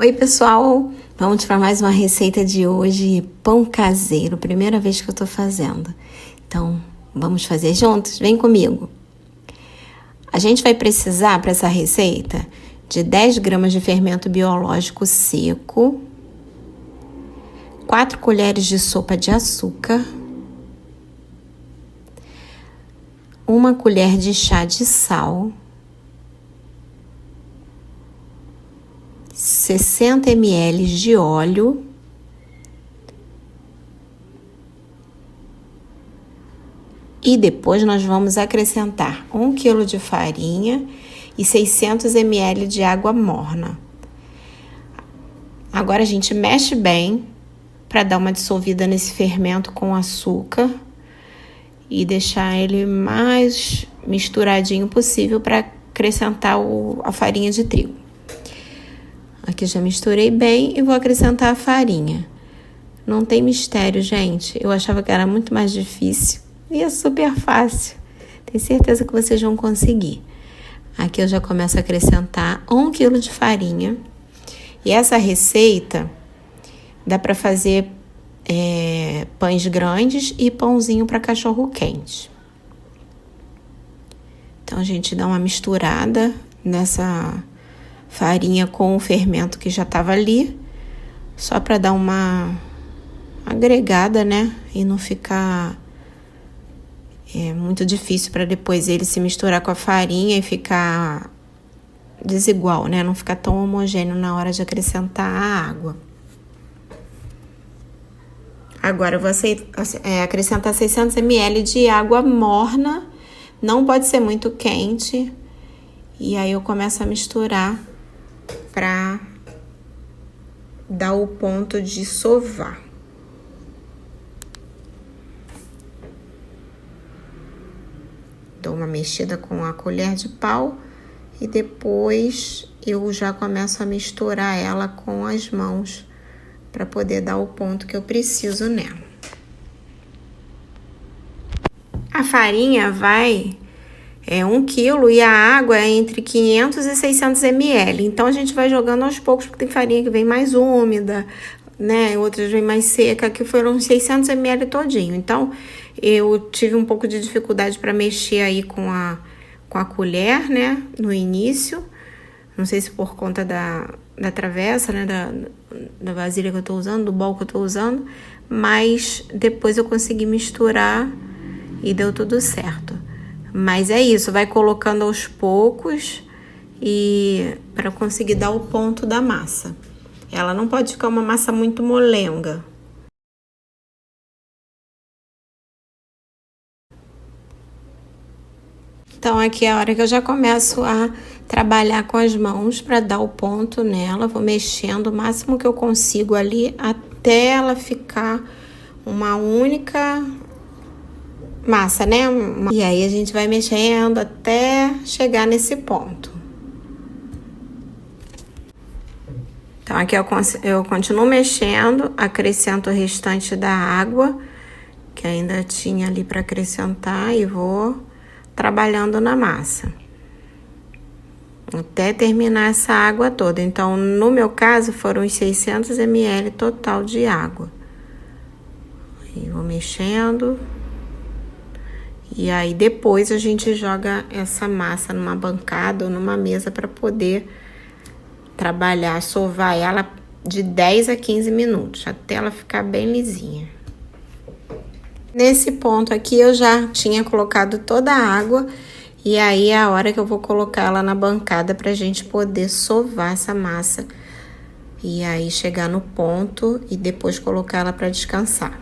Oi pessoal, vamos para mais uma receita de hoje, pão caseiro, primeira vez que eu tô fazendo. Então, vamos fazer juntos? Vem comigo. A gente vai precisar para essa receita de 10 gramas de fermento biológico seco, 4 colheres de sopa de açúcar, 1 colher de chá de sal, 60 ml de óleo, e depois nós vamos acrescentar 1 kg de farinha e 600 ml de água morna. Agora a gente mexe bem para dar uma dissolvida nesse fermento com açúcar e deixar ele mais misturadinho possível para acrescentar a farinha de trigo. Aqui já misturei bem e vou acrescentar a farinha. Não tem mistério, gente. Eu achava que era muito mais difícil e é super fácil. Tenho certeza que vocês vão conseguir. Aqui eu já começo a acrescentar 1 kg de farinha. E essa receita dá para fazer pães grandes e pãozinho para cachorro quente. Então a gente dá uma misturada nessa farinha com o fermento que já estava ali, só para dar uma agregada, né? E não ficar muito difícil para depois ele se misturar com a farinha e ficar desigual, né? Não ficar tão homogêneo na hora de acrescentar a água. Agora eu vou acrescentar 600 ml de água morna, não pode ser muito quente, e aí eu começo a misturar para dar o ponto de sovar. Dou uma mexida com a colher de pau e depois eu já começo a misturar ela com as mãos para poder dar o ponto que eu preciso nela. A farinha vai 1 kg e a água é entre 500 e 600 ml. Então, a gente vai jogando aos poucos, porque tem farinha que vem mais úmida, né? Outras vem mais seca, que foram 600 ml todinho. Então, eu tive um pouco de dificuldade para mexer aí com a colher, né? No início. Não sei se por conta da travessa, né? Da vasilha que eu tô usando, do bol que eu tô usando. Mas depois eu consegui misturar e deu tudo certo. Mas é isso, vai colocando aos poucos e para conseguir dar o ponto da massa. Ela não pode ficar uma massa muito molenga. Então aqui é a hora que eu já começo a trabalhar com as mãos para dar o ponto nela. Vou mexendo o máximo que eu consigo ali até ela ficar uma única massa, né? E aí a gente vai mexendo até chegar nesse ponto. Então aqui eu continuo mexendo, acrescento o restante da água que ainda tinha ali para acrescentar e vou trabalhando na massa até terminar essa água toda. Então, no meu caso, foram os 600 ml total de água. E vou mexendo. E aí, depois a gente joga essa massa numa bancada ou numa mesa para poder trabalhar, sovar ela de 10 a 15 minutos, até ela ficar bem lisinha. Nesse ponto aqui, eu já tinha colocado toda a água, e aí é a hora que eu vou colocar ela na bancada pra gente poder sovar essa massa. E aí, chegar no ponto e depois colocar ela para descansar.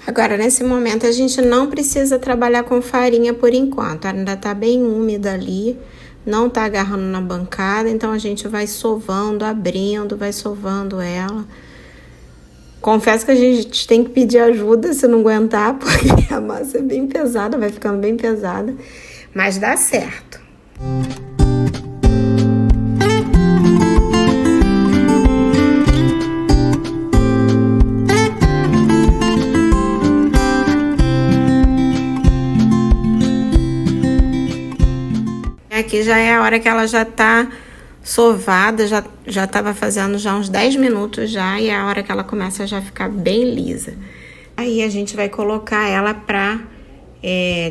Agora, nesse momento, a gente não precisa trabalhar com farinha por enquanto. Ela ainda tá bem úmida ali, não tá agarrando na bancada, então a gente vai sovando, abrindo, vai sovando ela. Confesso que a gente tem que pedir ajuda se não aguentar, porque a massa é bem pesada, vai ficando bem pesada, mas dá certo. aqui já é a hora que ela já tá sovada, já tava fazendo já uns 10 minutos já, e é a hora que ela começa a já ficar bem lisa. Aí a gente vai colocar ela pra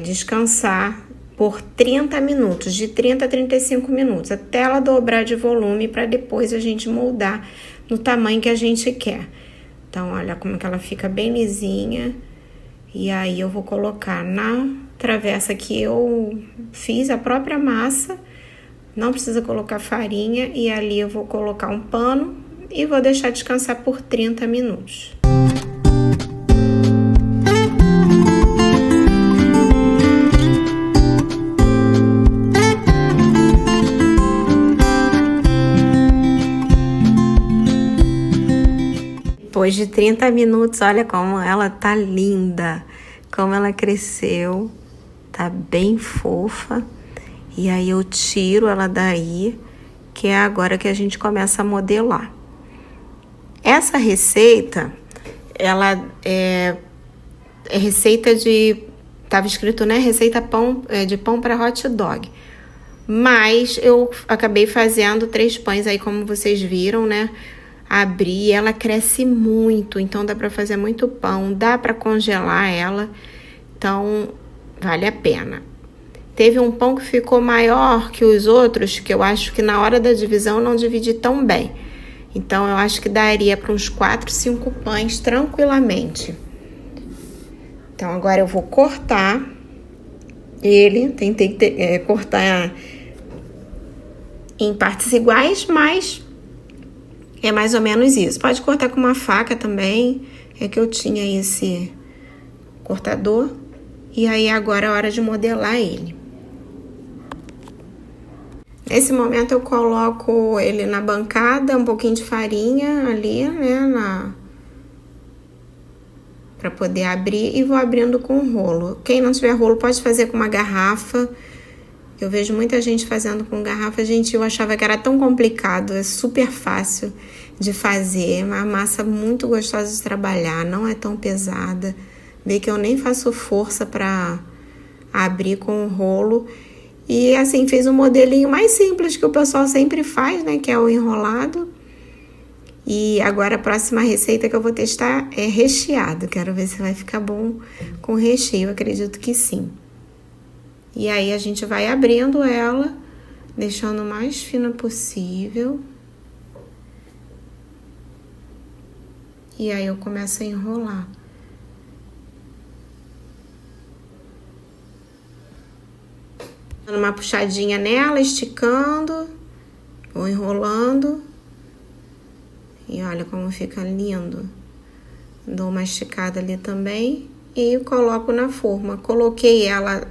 descansar por 30 minutos, de 30 a 35 minutos, até ela dobrar de volume, para depois a gente moldar no tamanho que a gente quer. Então, olha como que ela fica bem lisinha. E aí eu vou colocar na travessa que eu fiz a própria massa, não precisa colocar farinha, e ali eu vou colocar um pano e vou deixar descansar por 30 minutos. Depois de 30 minutos, olha como ela tá linda, como ela cresceu, tá bem fofa. E aí eu tiro ela daí, que é agora que a gente começa a modelar. Essa receita, ela é receita de... Tava escrito, né? Receita de pão para hot dog. Mas eu acabei fazendo 3 pães aí, como vocês viram, né? Abri, ela cresce muito, então dá para fazer muito pão, dá para congelar ela, então vale a pena. Teve um pão que ficou maior que os outros, que eu acho que na hora da divisão eu não dividi tão bem. Então eu acho que daria para uns 4, 5 pães tranquilamente. Então agora eu vou cortar ele, tentei cortar em partes iguais, mas é mais ou menos isso. Pode cortar com uma faca também, é que eu tinha esse cortador. E aí agora é a hora de modelar ele. Nesse momento eu coloco ele na bancada, um pouquinho de farinha ali, né, para poder abrir, e vou abrindo com o rolo. Quem não tiver rolo pode fazer com uma garrafa. Eu vejo muita gente fazendo com garrafa. Gente, eu achava que era tão complicado. É super fácil de fazer. Uma massa muito gostosa de trabalhar. Não é tão pesada. Vê que eu nem faço força para abrir com o rolo. E assim, fez um modelinho mais simples que o pessoal sempre faz, né? Que é o enrolado. E agora a próxima receita que eu vou testar é recheado. Quero ver se vai ficar bom com recheio. Eu acredito que sim. E aí a gente vai abrindo ela, deixando o mais fino possível. E aí eu começo a enrolar. Dando uma puxadinha nela, esticando, vou enrolando. E olha como fica lindo. Dou uma esticada ali também. E coloco na forma. Coloquei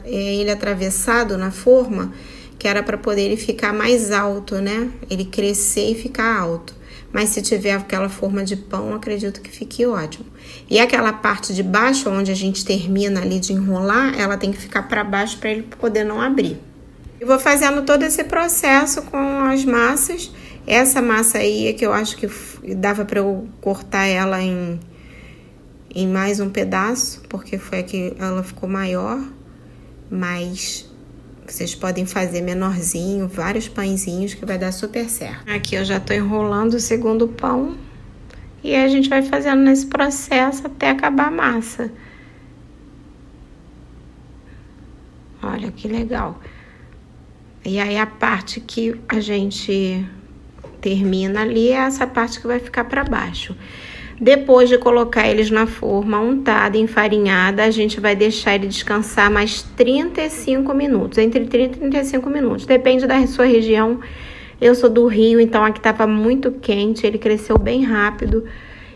ele atravessado na forma, que era para poder ele ficar mais alto, né? Ele crescer e ficar alto. Mas se tiver aquela forma de pão, acredito que fique ótimo. E aquela parte de baixo, onde a gente termina ali de enrolar, ela tem que ficar para baixo para ele poder não abrir. Eu vou fazendo todo esse processo com as massas. Essa massa aí é que eu acho que dava para eu cortar ela em mais um pedaço, porque foi que ela ficou maior, mas vocês podem fazer menorzinho, vários pãezinhos, que vai dar super certo. Aqui eu já tô enrolando o segundo pão, e a gente vai fazendo nesse processo até acabar a massa. Olha que legal. E aí a parte que a gente termina ali é essa parte que vai ficar para baixo. Depois de colocar eles na forma untada, enfarinhada, a gente vai deixar ele descansar mais 35 minutos, entre 30 e 35 minutos. Depende da sua região. Eu sou do Rio, então aqui estava muito quente, ele cresceu bem rápido.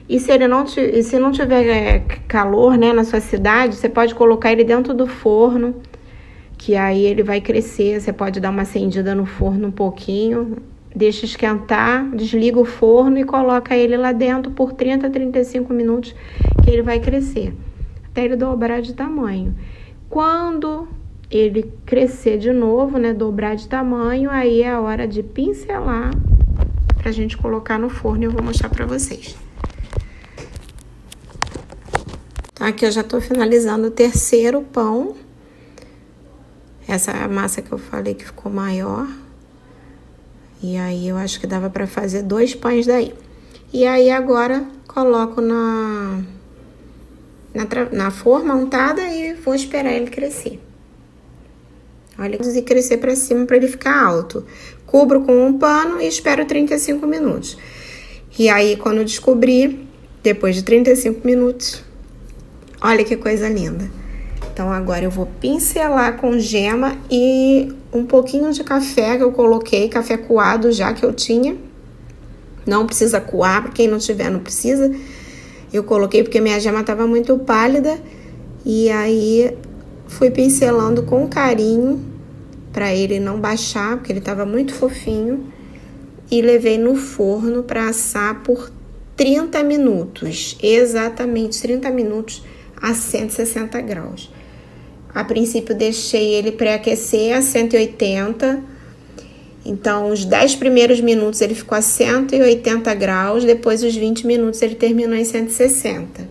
E se não tiver calor, né, na sua cidade, você pode colocar ele dentro do forno, que aí ele vai crescer. Você pode dar uma acendida no forno um pouquinho, deixa esquentar, desliga o forno e coloca ele lá dentro por 30 a 35 minutos, que ele vai crescer, até ele dobrar de tamanho. Quando ele crescer de novo, né, dobrar de tamanho, aí é a hora de pincelar pra gente colocar no forno, e eu vou mostrar pra vocês. Então, aqui eu já tô finalizando o terceiro pão. Essa é a massa que eu falei que ficou maior. E aí eu acho que dava pra fazer 2 pães daí. E aí agora coloco na forma untada e vou esperar ele crescer. Olha, e crescer pra cima pra ele ficar alto. Cubro com um pano e espero 35 minutos. E aí quando eu descobrir, depois de 35 minutos, olha que coisa linda. Então agora eu vou pincelar com gema e um pouquinho de café que eu coloquei, café coado já que eu tinha. Não precisa coar, pra quem não tiver não precisa. Eu coloquei porque minha gema estava muito pálida. E aí fui pincelando com carinho para ele não baixar, porque ele estava muito fofinho. E levei no forno para assar por 30 minutos. Exatamente 30 minutos a 160 graus. A princípio deixei ele pré-aquecer a 180. Então, os 10 primeiros minutos ele ficou a 180 graus, depois os 20 minutos ele terminou em 160.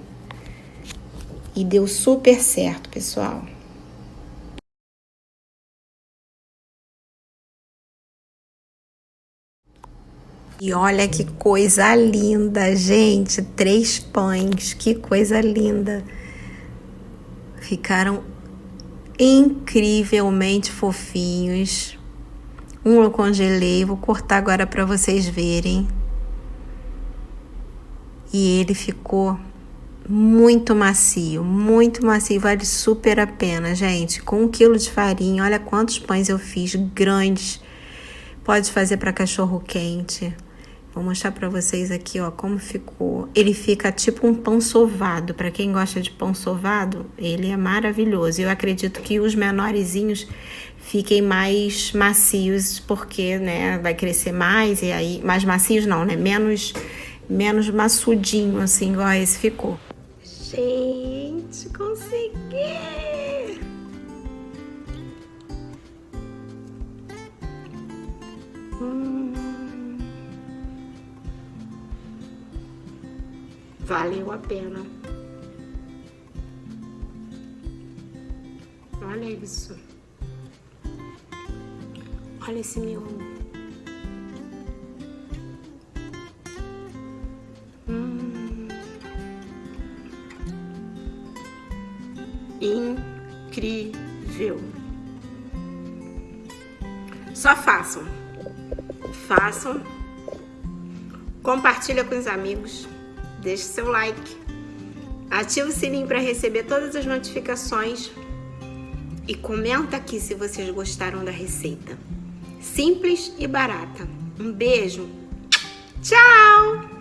E deu super certo, pessoal. E olha que coisa linda, gente. 3 pães, que coisa linda. Ficaram incrivelmente fofinhos. Um eu congelei, vou cortar agora para vocês verem. E ele ficou muito macio, vale super a pena, gente. Com 1 quilo de farinha, olha quantos pães eu fiz, grandes. Pode fazer para cachorro quente. Vou mostrar para vocês aqui, ó, como ficou. Ele fica tipo um pão sovado. Para quem gosta de pão sovado, ele é maravilhoso. Eu acredito que os menorzinhos fiquem mais macios, porque, né, vai crescer mais e aí... Mais macios não, né? Menos maçudinho, assim, igual esse ficou. Gente, consegui! Valeu a pena. Olha isso. Olha esse miolo. Incrível. Só façam. Façam. Compartilha com os amigos. Deixe seu like. Ativa o sininho para receber todas as notificações. E comenta aqui se vocês gostaram da receita. Simples e barata. Um beijo. Tchau!